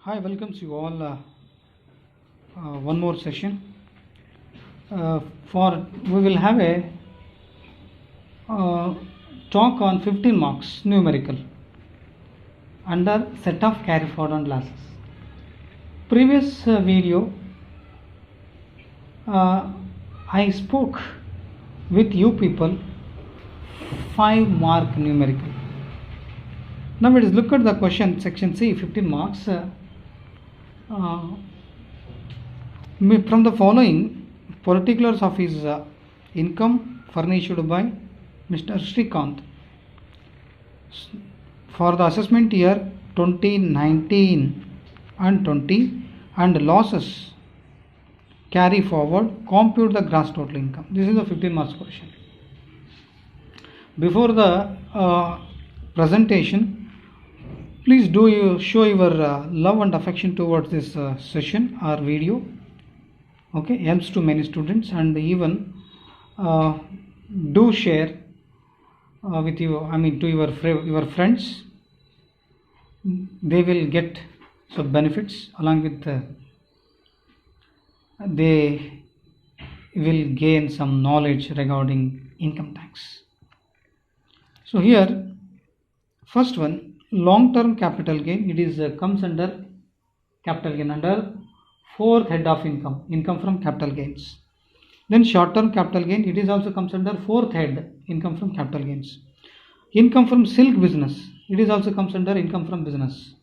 Hi, welcome to you all. One more session. For we will have a talk on 15 marks numerical under set of carry forward losses. Previous video I spoke with you people 5 mark numerical. Now let us look at the question section C 15 marks. From the following particulars of his income furnished by Mr. Srikanth for the assessment year 2019 and 20 and losses carry forward, compute the gross total income. This is the 15 marks question. Before the presentation, please do you show your love and affection towards this session or video. Okay, helps to many students, and even do share with you. I mean, to your friends. They will get some benefits along with they will gain some knowledge regarding income tax. So here, first one. Long-term capital gain, it is comes under capital gain under fourth head of income from capital gains. Then short-term capital gain, it is also comes under fourth head, income from capital gains. Income from silk business, it is also comes under income from business.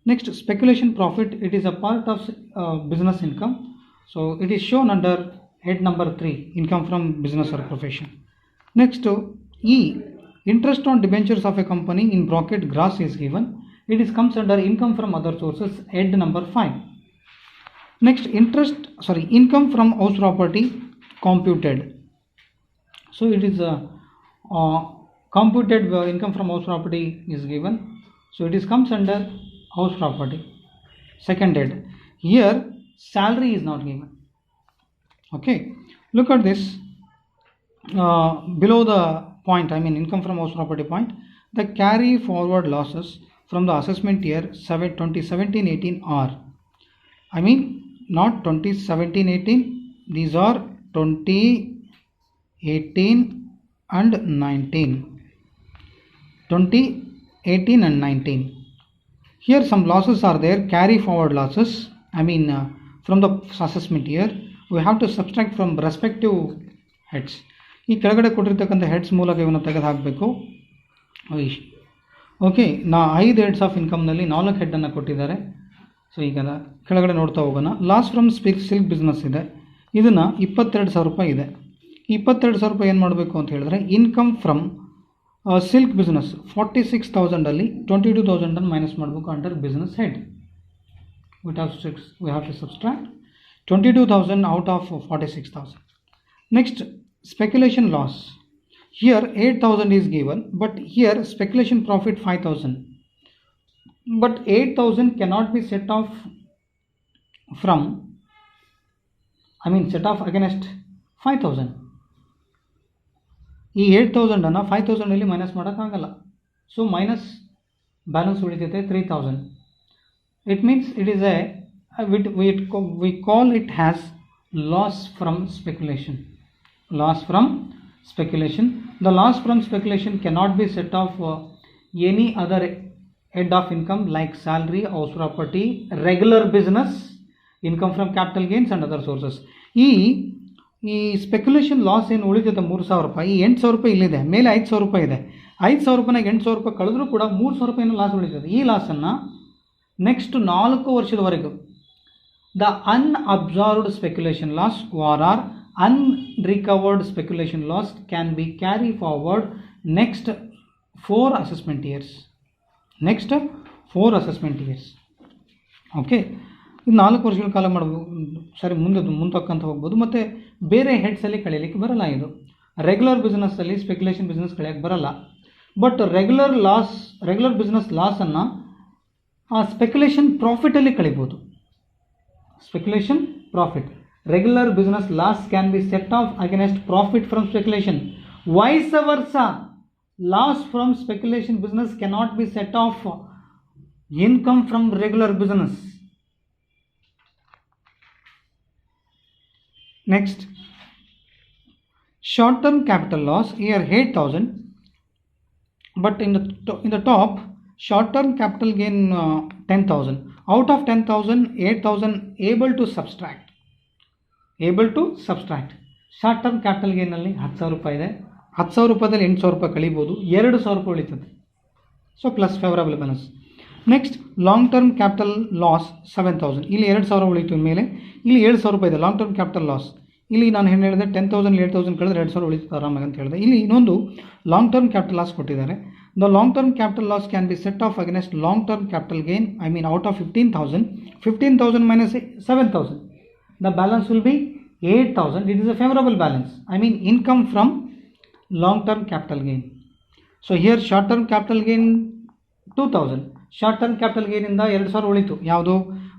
Next, speculation profit, it is a part of business income, so it is shown under head number 3, income from business or profession. Next, E, interest on debentures of a company in bracket gross is given. It comes under income from other sources, head number 5. Next, income from house property computed. So it is computed income from house property is given. So it comes under house property. Second head. Here salary is not given. Okay. Look at this. Below the point, I mean income from house property point, the carry forward losses from the assessment year 2017-18 are, I mean not 2017-18, these are 2018 and 19. 2018 and 19. Here some losses are there, carry forward losses, I mean from the assessment year, we have to subtract from respective heads. ಈ ಕೆಳಗಡೆ ಕೊಟ್ಟಿರ್ತಕ್ಕಂಥ heads ಮೂಲಕ ಇವನ್ನ ತೆಗೆದು ಹಾಕಬೇಕು. Okay, 5 heads of ಇನ್ಕಮ್ನಲ್ಲಿ 4 ಹೆಡ್ಡನ್ನು ಕೊಟ್ಟಿದ್ದಾರೆ. So ಈಗ ಕೆಳಗಡೆ ನೋಡ್ತಾ ಹೋಗೋಣ. ಲಾಸ್ ಫ್ರಮ್ ಸಿಲ್ಕ್ ಬಿಸ್ನೆಸ್ ಇದೆ, ಇದನ್ನು 22,000 ರೂಪಾಯಿ ಇದೆ. 22,000 ರೂಪಾಯಿ ಏನು ಮಾಡಬೇಕು ಅಂತ ಹೇಳಿದ್ರೆ, income from silk business 46,000 22,000 minus ಮಾಡಬೇಕು under business head. We have to subtract 22,000 out of 46,000. Next, speculation loss. Here 8,000 is given, but here speculation profit 5,000. But 8,000 cannot be set off against 5,000. ಈ 8,000 ಅನ್ನು 5,000 ಅಲ್ಲಿ ಮೈನಸ್ ಮಾಡೋಕ್ಕಾಗಲ್ಲ. So minus balance ಉಳಿತೈತೆ 3,000. It means it is we call it as loss from speculation. Loss from speculation. The loss from speculation cannot be set off any other head of income like salary, house property, regular business, income from capital gains and other sources. ಈ speculation loss ಏನು ಉಳಿತೈತೆ 3,000 ರೂಪಾಯಿ, 8,000 ರೂಪಾಯಿ ಇಲ್ಲಿದೆ, ಮೇಲೆ 5,000 ರೂಪಾಯಿ ಇದೆ. 5,000 ರೂಪಾಯಿನಾಗ 8,000 ರೂಪಾಯಿ ಕಳೆದ್ರೂ ಕೂಡ 3,000 ರೂಪಾಯಿನ ಲಾಸ್ ಉಳಿತದೆ. ಈ ಲಾಸನ್ನು ನೆಕ್ಸ್ಟ್ 4 ವರ್ಷದವರೆಗೂ the unabsorbed speculation loss or unrecovered speculation loss can be carried forward next 4 assessment years. Okay, ಇದು 4 ವರ್ಷಗಳ ಕಾಲ ಮಾಡಬಹುದು. ಸರಿ, ಮುಂದಕ್ಕಂತ ಹೋಗ್ಬೋದು. ಮತ್ತು ಬೇರೆ ಹೆಡ್ಸಲ್ಲಿ ಕಳೀಲಿಕ್ಕೆ ಬರಲ್ಲ. ಇದು ರೆಗ್ಯುಲರ್ ಬಿಸ್ನೆಸ್ಸಲ್ಲಿ ಸ್ಪೆಕ್ಯುಲೇಷನ್ ಬಿಸ್ನೆಸ್ ಕಳೆಯೋಕ್ಕೆ ಬರಲ್ಲ. ಬಟ್ ರೆಗ್ಯುಲರ್ ಬಿಸ್ನೆಸ್ ಲಾಸನ್ನು ಆ ಸ್ಪೆಕ್ಯುಲೇಷನ್ ಪ್ರಾಫಿಟಲ್ಲಿ ಕಳಿಬೋದು. Speculation profit. Regular business loss can be set off against profit from speculation. Vice versa, loss from speculation business cannot be set off income from regular business. Next, short term capital loss here 8,000, but in the top short term capital gain 10,000. out of 10,000 8,000 able to subtract short term capital ಗೇನಲ್ಲಿ 10,000 ರೂಪಾಯಿ ಇದೆ. 10,000 ರೂಪಾಯಿದಲ್ಲಿ 8,000 ರೂಪಾಯಿ ಕಳಿಬೋದು, 2,000 ರೂಪಾಯಿ ಉಳಿತದೆ. So plus favourable balance. Next long term capital loss 7,000, ಇಲ್ಲಿ 2,000 ಉಳಿತು ಮೇಲೆ ಇಲ್ಲಿ 7,000 ರೂಪಾಯಿ ಇದೆ ಲಾಂಗ್ ಟರ್ಮ್ ಕ್ಯಾಪಿಟಲ್ ಲಾಸ್. ಇಲ್ಲಿ ನಾನು ಏನು ಹೇಳಿದೆ 10,000 8,000 ಕಳೆದ್ರೆ 2,000 ಉಳಿತದೆ ಆರಾಮಾಗಿ ಅಂತ ಹೇಳಿದೆ. ಇಲ್ಲಿ ಇನ್ನೊಂದು ಲಾಂಗ್ ಟರ್ಮ್ ಕ್ಯಾಪಿಟಲ್ ಲಾಸ್ ಕೊಟ್ಟಿದ್ದಾರೆ. The long term capital loss can be set of against long term capital gain. I mean out of 15,000 minus 7,000, the balance will be 8,000. It is a favorable balance. I mean income from long term capital gain. So here short term capital gain 2,000. Short term capital ಗೇನಿಂದ 2,000 ಉಳಿತು. ಯಾವುದು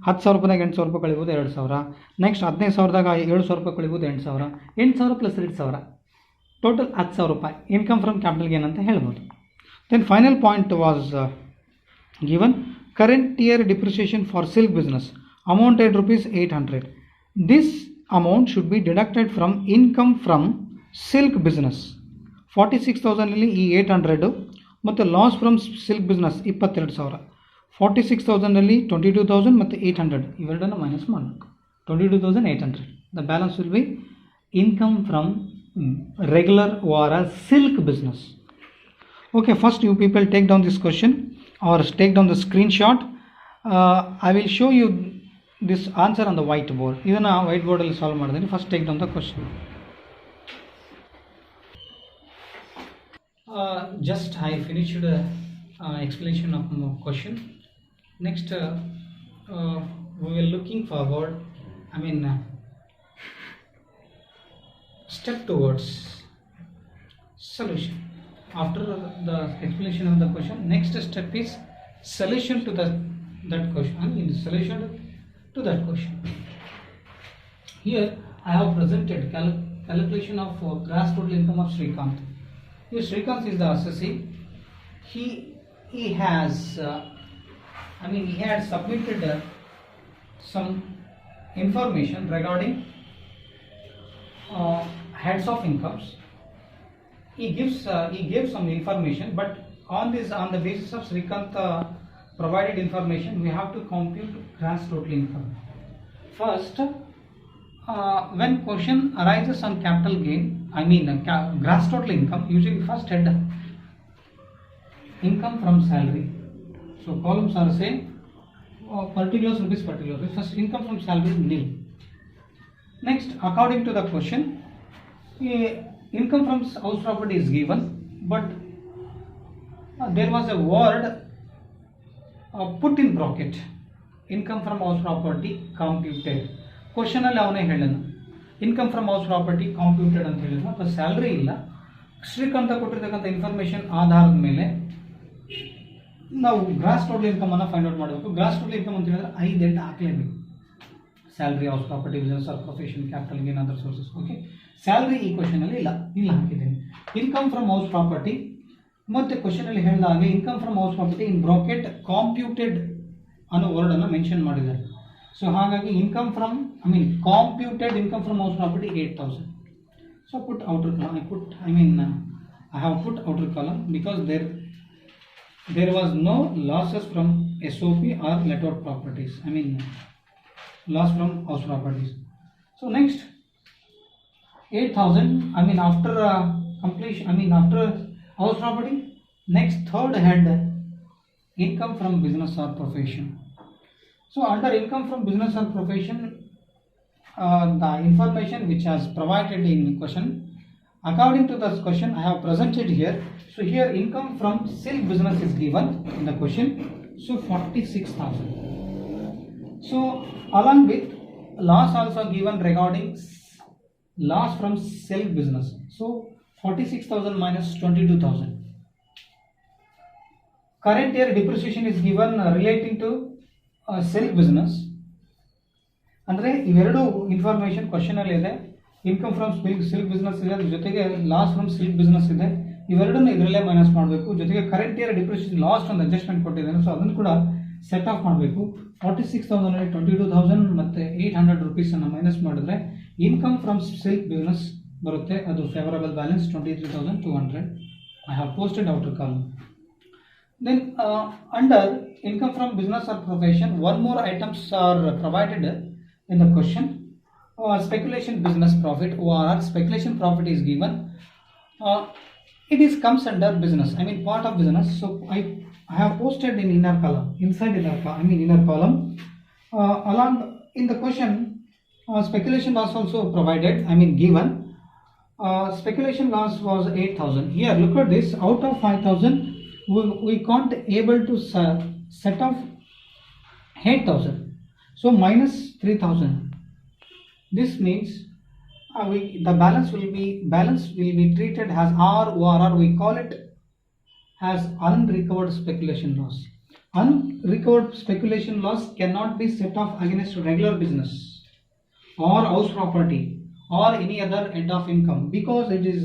10,000 ರೂಪಾಯಿದಾಗ 8,000 ರೂಪಾಯಿ ಕಳಿಬೋದು 2,000. Next 15,000ದಾಗ 7,000 ರೂಪಾಯಿ ಕಳಿಬೋದು 8,000. 8,000 plus 2,000 total 10,000 ರೂಪಾಯಿ income from capital gain ಅಂತ ಹೇಳ್ಬೋದು. Then final point was given current year depreciation for silk business amounted ₹800. This amount should be deducted from income from silk business. 46,000 ಈ 800 ಮತ್ತು ಲಾಸ್ ಫ್ರಮ್ ಸಿಲ್ಕ್ ಬಿಸ್ನೆಸ್ 22,000. 46,000 22,000 ಮತ್ತು 800 ಇವೆರಡನ್ನು minus ಮಾಡಬೇಕು. 22,800. The balance will be income from regular or silk business. Okay, first you people take down this question or take down the screenshot. I will show you this answer on the whiteboard. Even a whiteboard will solve more than first take down the question. Just I finished explanation of question. Next we will looking forward, I mean step towards solution. After the explanation of the question, next step is solution to that question. I mean solution to that question. Here I have presented calculation of gross total income of Srikanth. Here Srikanth is the assessee. He has he had submitted some information regarding heads of incomes. He gave some information, but on the basis of Srikanth provided information, we have to compute gross total income. First, when question arises on capital gain, gross total income, usually first head income from salary. So columns are same, particulars will be particulars. First income from salary nil. Next, according to the question, income from house property is given, but there was a word put in bracket. Income from house property computed. Question ಅಲ್ಲಿ ಅವನೇ ಹೇಳನು income from house property ಕಾಂಪ್ಯೂಟೆಡ್ ಅಂತ ಹೇಳಿದ್ರು, ಅಥವಾ salary ಇಲ್ಲ. ಶ್ರೀಕಾಂತ ಕೊಟ್ಟಿರ್ತಕ್ಕಂಥ information ಆಧಾರದ ಮೇಲೆ ನಾವು ಗ್ರಾಸ್ ಟೋಟಲ್ ಇನ್ಕಮ್ ಅನ್ನು ಫೈಂಡ್ ಔಟ್ ಮಾಡಬೇಕು. ಗ್ರಾಸ್ ಟೋಟಲ್ ಇನ್ಕಮ್ ಅಂತ ಹೇಳಿದ್ರೆ 5 8 ಹಾಕಲೇಬೇಕು. Salary, house property, business or profession, capital gain, other sources. Okay, salary ಈ ಕ್ವಶನ್ ಅಲ್ಲಿ ಇಲ್ಲ, ಇಲ್ಲಿ ಹಾಕಿದ್ದೀನಿ. ಇನ್ಕಮ್ ಫ್ರಮ್ ಹೌಸ್ ಪ್ರಾಪರ್ಟಿ ಮತ್ತೆ ಕ್ವಶನ್ ಅಲ್ಲಿ ಹೇಳಿದ ಹಾಗೆ income from house property in bracket computed ಅನ್ನೋ ವರ್ಡ್ ಅನ್ನು ಮೆನ್ಷನ್ ಮಾಡಿದ್ದಾರೆ. ಸೊ ಹಾಗಾಗಿ income from computed income from house property 8,000. So put outer column, I have put outer column because there was no losses from SOP or let out properties, loss from house properties. So next 8,000, after completion, after house property, next third head income from business or profession. So under income from business or profession, the information which has provided in question, according to this question I have presented here. So here income from silk business is given in the question, so 46,000. So along with loss also given regarding loss from silk business, so 46,000 minus 22,000. Current year depreciation is given relating to silk business. ಅಂದರೆ ಇವೆರಡು information question ಅಲ್ಲಿ ಇದೆ. Income from silk business ಇದೆ, ಅದ್ರ ಜೊತೆಗೆ loss from silk business ಇದೆ. ಇವೆರಡನ್ನು ಇದರಲ್ಲೇ ಮೈನಸ್ ಮಾಡಬೇಕು. ಜೊತೆಗೆ ಕರೆಂಟ್ ಇಯರ್ ಡಿಪ್ರಿಸಿಯೇಷನ್ ಲಾಸ್ಟ್ ಒಂದು ಅಡ್ಜಸ್ಟ್ಮೆಂಟ್ ಕೊಟ್ಟಿದ್ದೇನೆ, ಸೊ ಅದನ್ನು ಕೂಡ ಸೆಟ್ ಆಫ್ ಮಾಡಬೇಕು. 46,000 22,000 ಮತ್ತು 800 ರುಪೀಸನ್ನು ಮೈನಸ್ ಮಾಡಿದ್ರೆ ಇನ್ಕಮ್ ಫ್ರಮ್ ಸಿಲ್ಕ್ ಬಿಸ್ನೆಸ್ ಬರುತ್ತೆ. ಅದು favourable balance 23,200. I have posted outer column. Then under income from business or profession, one more items are provided in the question. Speculation business profit, or speculation profit is given. It is comes under business, I mean part of business. So I have posted in inner column, inside inner column. Along in the question, speculation loss also provided, I mean given. Speculation loss was 8,000. Here look at this, out of 5,000 we can't able to set off 8,000, so minus 3,000. This means the balance will be treated as RORR. We call it as unrecovered speculation loss. Unrecovered speculation loss cannot be set off against regular business or house property or any other head of income, because it is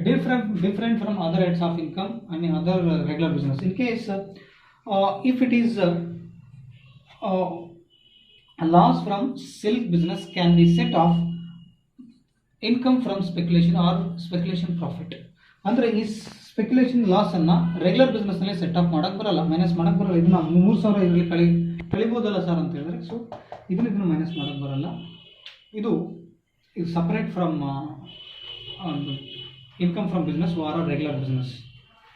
different from other heads of income, I mean other regular business. In case if it is a loss from silk business can be set off income from speculation or speculation profit. ಅಂದರೆ ಈ speculation loss ಅನ್ನ regular business ನಲ್ಲಿ set of ಮಾಡಕ್ ಬರಲ್ಲ, minus ಮಾಡಕ್ ಬರಲ್ಲ. ಇದನ್ನ 3,000 ಇದರಲ್ಲಿ ಕಳಿಬೋದಲ್ಲ ಸರ್ ಅಂತ ಹೇಳಿದ್ರೆ, ಸೊ ಇದನ್ನ ಮೈನಸ್ ಮಾಡಕ್ ಬರಲ್ಲ. ಇದು separate from income from business or regular business.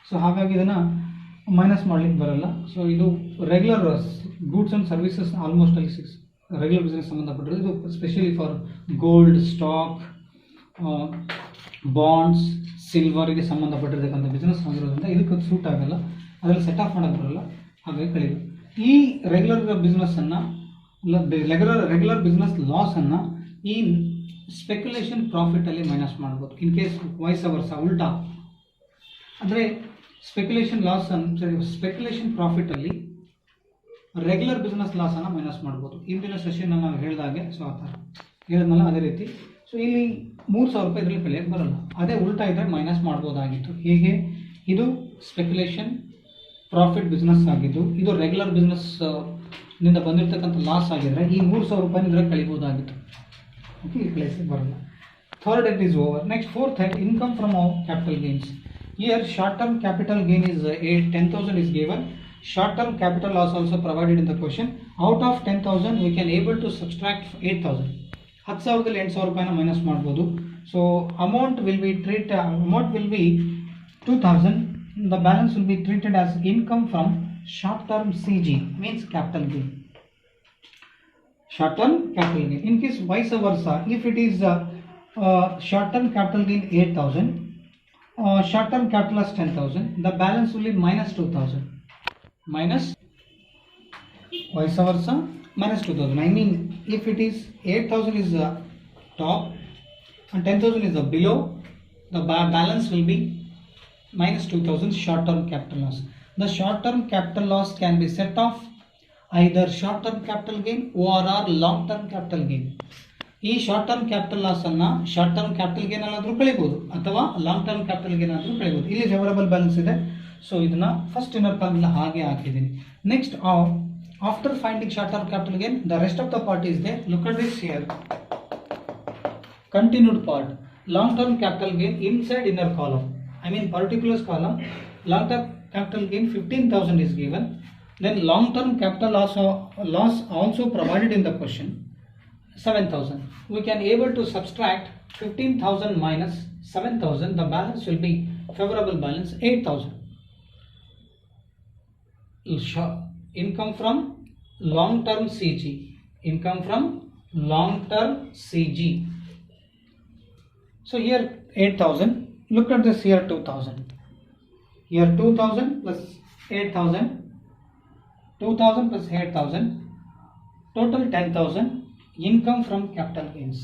So ಹಾಗಾಗಿ ಇದನ್ನು ಮೈನಸ್ ಮಾಡ್ಲಿಕ್ಕೆ ಬರಲ್ಲ. ಸೊ ಇದು regular goods and services almost ಅಲ್ಲಿ ರೆಗ್ಯುಲರ್ ಬಿಸ್ನೆಸ್ ಸಂಬಂಧಪಟ್ಟಿರೋದು. ಇದು specially for gold, stock, bonds, ಸಿಲ್ವರ್ಗೆ ಸಂಬಂಧಪಟ್ಟಿರ್ತಕ್ಕಂಥ ಬಿಸ್ನೆಸ್ ಆಗಿರೋದ್ರಿಂದ ಇದಕ್ಕೆ ಸೂಟ್ ಆಗಲ್ಲ, ಅದರಲ್ಲಿ ಸೆಟ್ ಆಫ್ ಮಾಡೋಕ್ಕೆ ಬರಲ್ಲ, ಹಾಗಾಗಿ ಕಳಿಬೇಕು. ಈ ರೆಗ್ಯುಲರ್ ಬಿಸ್ನೆಸ್ಸನ್ನು ರೆಗ್ಯುಲರ್ ಬಿಸ್ನೆಸ್ ಲಾಸನ್ನು ಈ ಸ್ಪೆಕ್ಯುಲೇಷನ್ ಪ್ರಾಫಿಟಲ್ಲಿ ಮೈನಸ್ ಮಾಡ್ಬೋದು. ಇನ್ ಕೇಸ್ ವೈಸ್ ಅವರ್ಸ ಉಲ್ಟಾ ಅಂದರೆ ಸ್ಪೆಕ್ಯುಲೇಷನ್ ಲಾಸ್ ಸ್ಪೆಕ್ಯುಲೇಷನ್ ಪ್ರಾಫಿಟಲ್ಲಿ ರೆಗ್ಯುಲರ್ ಬಿಸ್ನೆಸ್ ಲಾಸನ್ನು ಮೈನಸ್ ಮಾಡ್ಬೋದು. ಇಂದಿನ ಸೆಷನ್ ನಾವು ಹೇಳಿದಾಗೆ, ಸೊ ಆ ಥರ ಹೇಳಿದ್ನಲ್ಲ ಅದೇ ರೀತಿ. ಸೊ ಇಲ್ಲಿ 3,000 ರೂಪಾಯಿ ಇದರಲ್ಲಿ ಕಲಿಯೋಕ್ಕೆ ಬರಲ್ಲ, ಅದೇ ಉಲ್ಟಾ ಇದ್ದರೆ ಮೈನಸ್ ಮಾಡ್ಬೋದಾಗಿತ್ತು. ಹೀಗೆ ಇದು ಸ್ಪೆಕ್ಯುಲೇಷನ್ ಪ್ರಾಫಿಟ್ ಬಿಸ್ನೆಸ್ ಆಗಿದ್ದು, ಇದು ರೆಗ್ಯುಲರ್ ಬಿಸ್ನೆಸ್ ನಿಂದ ಬಂದಿರತಕ್ಕಂಥ ಲಾಸ್ ಆಗಿದ್ರೆ ಈ 3,000 ರೂಪಾಯಿ ಇದರಲ್ಲಿ ಕಳಿಬೋದಾಗಿತ್ತು. ಓಕೆ, ಈ ಪ್ಲೇಸಿಗೆ ಬರಲ್ಲ. Third head is over. Next fourth head, income from capital gains. Here short term capital gain is 10,000 is given. Short term capital loss also provided in the question. Out of 10,000 we can able to subtract 8,000. 10,000 8,000 ರೂಪಾಯಿನ minus ಮಾಡ್ಬೋದು. So amount will be 2,000. The balance will be treated as income from short term CG, means capital gain. Short term capital gain. In case vice versa, if it is short term capital gain 8,000, short term capital loss 10,000, the balance will be minus 2,000. Minus vice versa, minus 2,000. I mean, if it is 8,000 is the top and 10,000 is the below, the balance will be minus 2,000 short term capital loss. The short term capital loss can be set off either short term capital gain or long term capital gain. ಈ short term capital loss ಅನ್ನ short term capital gain ಅಲ್ಲಾದರೂ ಕಳಿಬಹುದು ಅಥವಾ long term capital gain ಆದರೂ ಕಳಿಬಹುದು. ಇಲ್ಲಿ favourable balance ಇದೆ, so ಇದನ್ನ first inner column ಹಾಗೆ ಹಾಕಿದ್ದೀನಿ. Next after finding short term capital gain, the rest of the part is they. Look at this here, continued part, long term capital gain inside inner column, I mean particulars column. Long term capital gain 15,000 is given. Then long term capital loss also provided in the question, 7,000. We can able to subtract 15,000 minus 7,000. The balance will be favorable balance 8,000. Income from long term CG. Income from long term CG. So here 8,000. Look at this here 2,000. Here 2,000 plus 8,000. 2,000 plus 8,000. Total 10,000. Income from capital gains.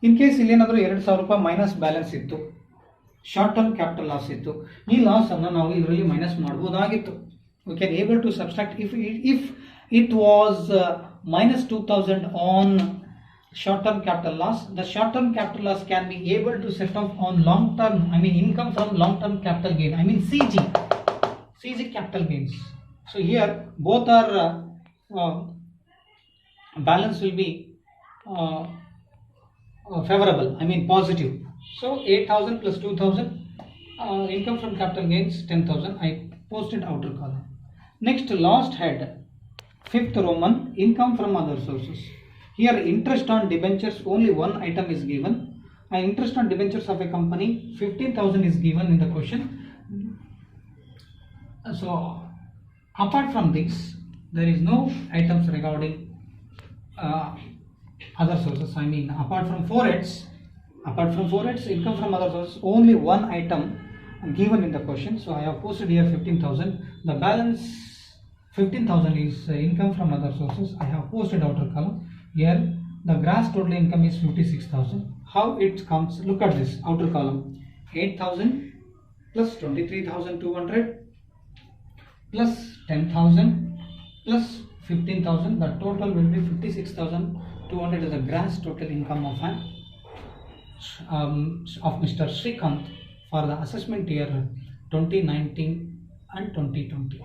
In case ಇಲ್ಲೇನಾದರೂ 2,000 ರೂಪಾಯಿ minus balance ಇತ್ತು, short term capital loss ಇತ್ತು, ಈ loss ಅನ್ನು ನಾವು ಇದರಲ್ಲಿ minus ಮಾಡ್ಬೋದಾಗಿತ್ತು. We can able to subtract if it was minus 2,000 on short term capital loss. The short term capital loss can be able to set off on long term, I mean income from long term capital gain, I mean CG capital gains. So here both are balance will be favorable, I mean positive. So 8,000 plus 2,000, income from capital gains 10,000. I posted outer column. Next, last head, fifth Roman, income from other sources. Here interest on debentures, only one item is given. Interest on debentures of a company 15,000 is given in the question. So apart from this, there is no items regarding other sources. I mean, apart from 4 heads, income from other sources, only one item given in the question. So I have posted here 15,000. The balance 15,000 is income from other sources. I have posted outer column. Here the gross total income is 56,000. How it comes? Look at this outer column. 8,000 plus 23,200 plus 10,000 plus 15,000. The total will be 56,200 is the gross total income of Mr. Srikanth for the assessment year 2019 and 2020.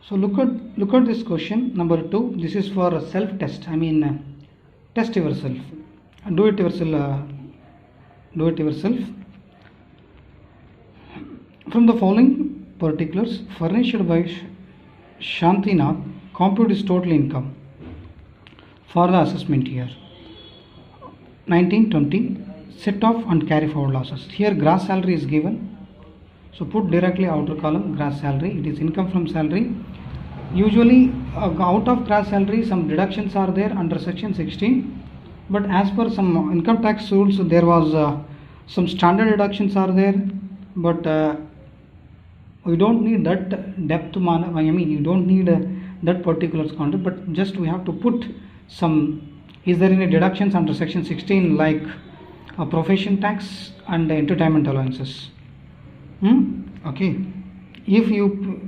So look at this question number 2. This is for a self test. I mean, test yourself. Do it yourself. From the following particulars furnished by Shantinath, compute his total income for the assessment year 1920. Set off and carry forward losses. Here gross salary is given, so put directly outer column gross salary. It is income from salary. Usually out of gross salary some deductions are there under section 16, but as per some income tax rules there was some standard deductions are there, but we don't need that depth. I mean, you don't need that particular content, but just we have to put some. Is there any deductions under section 16 like profession tax and entertainment allowances? Okay. If you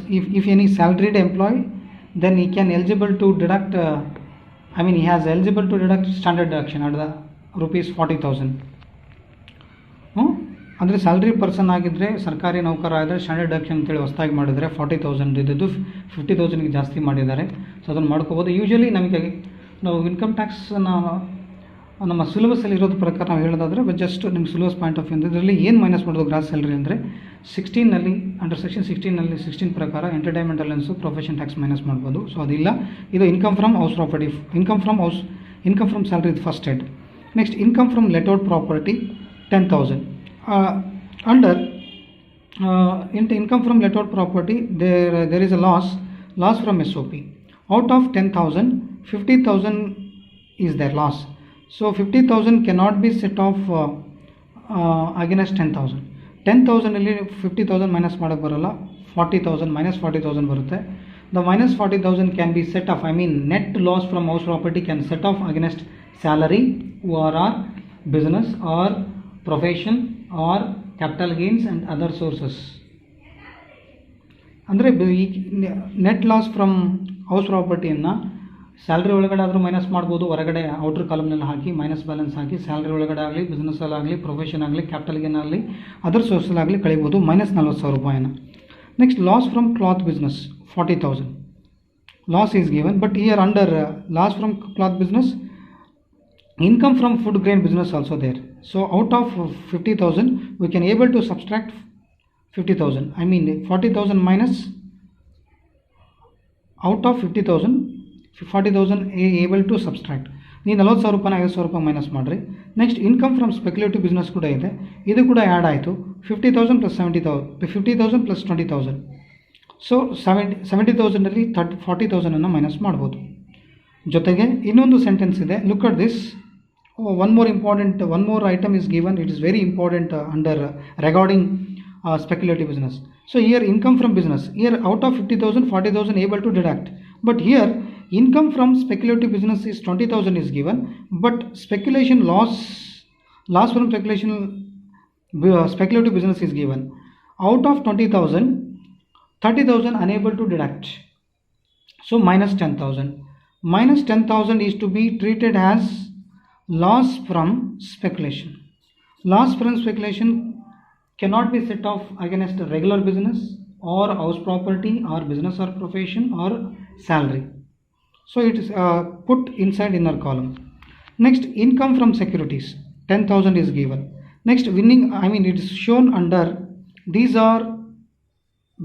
if any salaried employee, then he can eligible to deduct. I mean, he has eligible to deduct standard deduction at the rupees 40,000. ಅಂದರೆ salary person ಆಗಿದ್ದರೆ ಸರ್ಕಾರಿ ನೌಕರ ಆದರೆ standard deduction ಅಂತೇಳಿ ಹೊಸದಾಗಿ ಮಾಡಿದರೆ 40,000 ಇದ್ದದ್ದು 50,000ಗೆ ಜಾಸ್ತಿ ಮಾಡಿದ್ದಾರೆ. ಸೊ ಅದನ್ನು ಮಾಡ್ಕೋಬೋದು. ಯೂಶಲಿ ನಮಗೆ ನಾವು ಇನ್ಕಮ್ ಟ್ಯಾಕ್ಸನ್ನು ನಮ್ಮ ಸಿಲೆಬಸ್ಸಲ್ಲಿ ಇರೋದ್ರ ಪ್ರಕಾರ ನಾವು ಹೇಳೋದಾದರೆ ಜಸ್ಟ್ ನಿಮ್ಮ ಸಿಲೆಬಸ್ ಪಾಯಿಂಟ್ ಆಫ್ ವ್ಯೂ ಇದರಲ್ಲಿ ಏನು ಮೈನಸ್ ಮಾಡೋದು ಗ್ರಾಸ್ ಸ್ಯಾಲ್ರಿ ಅಂದರೆ 16ನಲ್ಲಿ ಅಂಡರ್ ಸೆಕ್ಷನ್ 16ನಲ್ಲಿ 16 ಪ್ರಕಾರ entertainment allowance profession tax minus ಮಾಡ್ಬೋದು. ಸೊ ಅದಿಲ್ಲ. ಇದು income from house property, income from salary ಇದು first head. Next income from let out property 10,000. Under income from let out property, there is a loss from SOP. Out of 10,000, 50,000 is their loss. So 50,000 cannot be set off against 10,000. 10,000 ಅಲ್ಲಿ 50,000 minus ಮಾಡಕ್ಕೆ ಬರಲ್ಲ. 40,000 minus 40,000 ಬರುತ್ತೆ. The minus 40,000 can be set off. I mean, net loss from house property can set off against salary, ORR, business or profession or capital gains and other sources. ಅಂದರೆ net loss from house ಪ್ರಾಪರ್ಟಿಯನ್ನು salary ಒಳಗಡೆ ಆದರೂ minus ಮಾಡ್ಬೋದು, ಹೊರಗಡೆ outer ಕಾಲಮ್ನಲ್ಲಿ ಹಾಕಿ minus balance ಹಾಕಿ salary ಒಳಗಡೆ ಆಗಲಿ, ಬಿಸ್ನೆಸ್ಸಲ್ಲಾಗಲಿ, ಪ್ರೊಫೆಷನ್ ಆಗಲಿ, ಕ್ಯಾಪಿಟಲ್ ಗೇನ್ ಆಗಲಿ, ಅದರ್ ಸೋರ್ಸಲ್ಲಾಗಲಿ ಕಳಿಬೋದು ಮೈನಸ್ 40,000 ರೂಪಾಯಿನ. Next loss from cloth business 40,000 loss is given, but here under loss from cloth business income from food grain business also there. So out of 50,000 we can able to subtract 50,000. I mean 40,000 minus out of 50,000 40,000 able to subtract. ನೀವು 40,000 ರೂಪಾಯಿನ 5,000 ರೂಪಾಯಿ minus ಮಾಡಿರಿ. Next income from speculative business ಕೂಡ ಇದೆ, ಇದು ಕೂಡ add ಆಯಿತು. 50,000 plus 70,000 50,000 plus 20,000. So 70,000ಅಲ್ಲಿ 40,000ಅನ್ನು minus ಮಾಡ್ಬೋದು. ಜೊತೆಗೆ ಇನ್ನೊಂದು ಸೆಂಟೆನ್ಸ್ ಇದೆ. Look at this. one more item is given. It is very important under regarding speculative business. So here income from business, here out of 50,000 40,000 able to deduct, but here income from speculative business is 20,000 is given, but speculation loss from speculative business is given. Out of 20,000 30,000 unable to deduct, so minus 10,000. Minus 10,000 is to be treated as loss from speculation. Loss from speculation cannot be set off against regular business or house property or business or profession or salary. So it is put inside inner column. Next, income from securities, 10,000 is given. Next, winning, I mean it is shown under, these are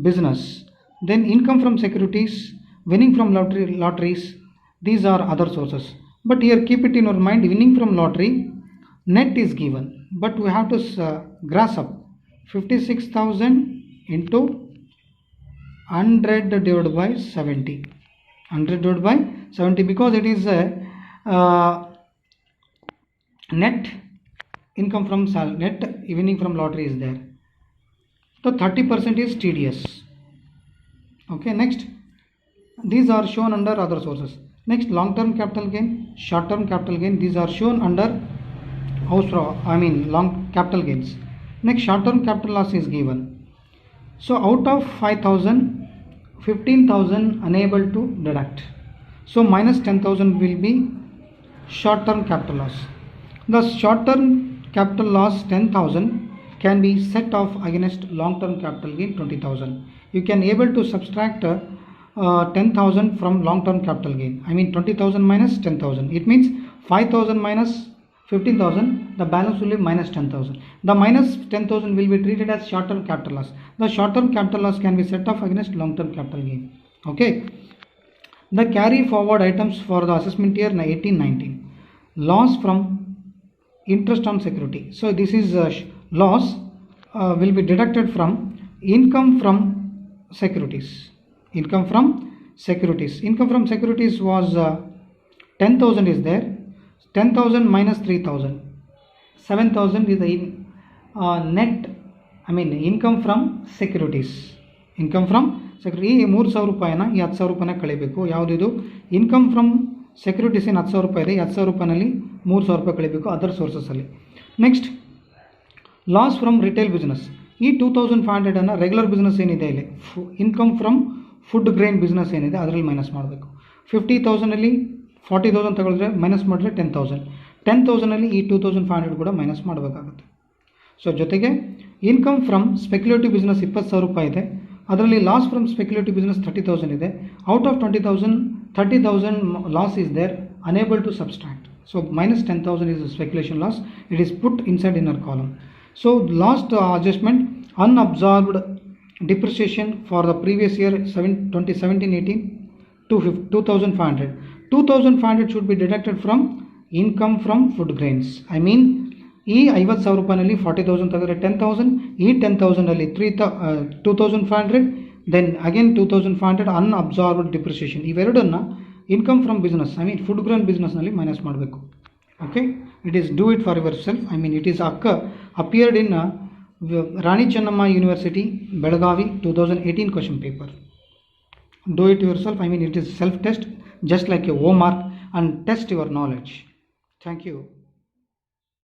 business. Then income from securities, winning from lotteries, these are other sources. But here keep it in your mind, winning from lottery, net is given. But we have to grasp up 56,000 into 100 divided by 70. 100 divided by 70, because it is a net income from net winning from lottery is there. So 30% is TDS. Okay, next, these are shown under other sources. Next, long term capital gain, short term capital gain, these are shown under long capital gains. Next, short term capital loss is given. So out of 5,000, 15,000 unable to deduct. So minus 10,000 will be short term capital loss. The short term capital loss 10,000 can be set off against long term capital gain 20,000. You can able to subtract 10,000 from long term capital gain. I mean 20,000 minus 10,000. It means 5,000 minus 15,000, the balance will be minus 10,000. The minus 10,000 will be treated as short term capital loss. The short term capital loss can be set off against long term capital gain. Okay. The carry forward items for the assessment year 18-19. Loss from interest on security. So this is loss will be deducted from income from securities. Income from securities. Income from securities was 10,000 is there. 10,000 minus 3,000. 7,000 is the net, I mean income from securities. Income from security. 3,000 ರೂಪಾಯಿನ ಈ 10,000 ರೂಪಾಯಿನ ಕಳಿಬೇಕು. ಯಾವುದಿದು income from securities ಏನು 10,000 ರೂಪಾಯಿ ಇದೆ, 10,000 ರೂಪಾಯಿನಲ್ಲಿ 3,000 ರೂಪಾಯಿ ಕಳಿಬೇಕು ಅದರ್ ಸೋರ್ಸಸಲ್ಲಿ. Next, loss from retail business. ಈ 2,500 ಅನ್ನು ರೆಗ್ಯುಲರ್ ಬಿಸ್ನೆಸ್ ಏನಿದೆ ಇಲ್ಲಿ income from food grain business ಏನಿದೆ ಅದರಲ್ಲಿ ಮೈನಸ್ ಮಾಡಬೇಕು. 50,000ಅಲ್ಲಿ 40,000 ತಗೊಳಿದ್ರೆ ಮೈನಸ್ ಮಾಡಿದ್ರೆ 10,000. 10,000ಅಲ್ಲಿ ಈ 2,500 ಕೂಡ ಮೈನಸ್ ಮಾಡಬೇಕಾಗುತ್ತೆ. ಸೊ ಜೊತೆಗೆ ಇನ್ಕಮ್ ಫ್ರಮ್ ಸ್ಪೆಕ್ಯುಲೇಟಿವ್ ಬಿಸ್ನೆಸ್ 20,000 ರೂಪಾಯಿ ಇದೆ, ಅದರಲ್ಲಿ ಲಾಸ್ ಫ್ರಮ್ ಸ್ಪೆಕ್ಯುಲೇಟಿವ್ ಬಿಸ್ನೆಸ್ 30,000 ಇದೆ. Out of 20,000, 30,000 loss is there, unable to subtract. So minus 10,000 is the speculation loss. It is put inside inner column. So last adjustment, unabsorbed depreciation for the previous year 2017-18 to 2,500. 2,500 should be deducted from income from food grains. I mean ಈ 50,000 ರೂಪಾಯಿನಲ್ಲಿ 40,000 ತೆಗೆದ್ರೆ 10,000, ಈ 10,000 ಅಲ್ಲಿ 2,500, then again 2,500 unabsorbed depreciation. ಇವೆರಡನ್ನ income from business, I mean food grain ಬಿಸ್ನೆಸ್ನಲ್ಲಿ minus ಮಾಡಬೇಕು. Okay, it is do it for yourself. I mean it is appeared in Rani Chennamma university Belagavi 2018 question paper. Do it yourself. I mean it is self test, just like a homework, and test your knowledge. Thank you.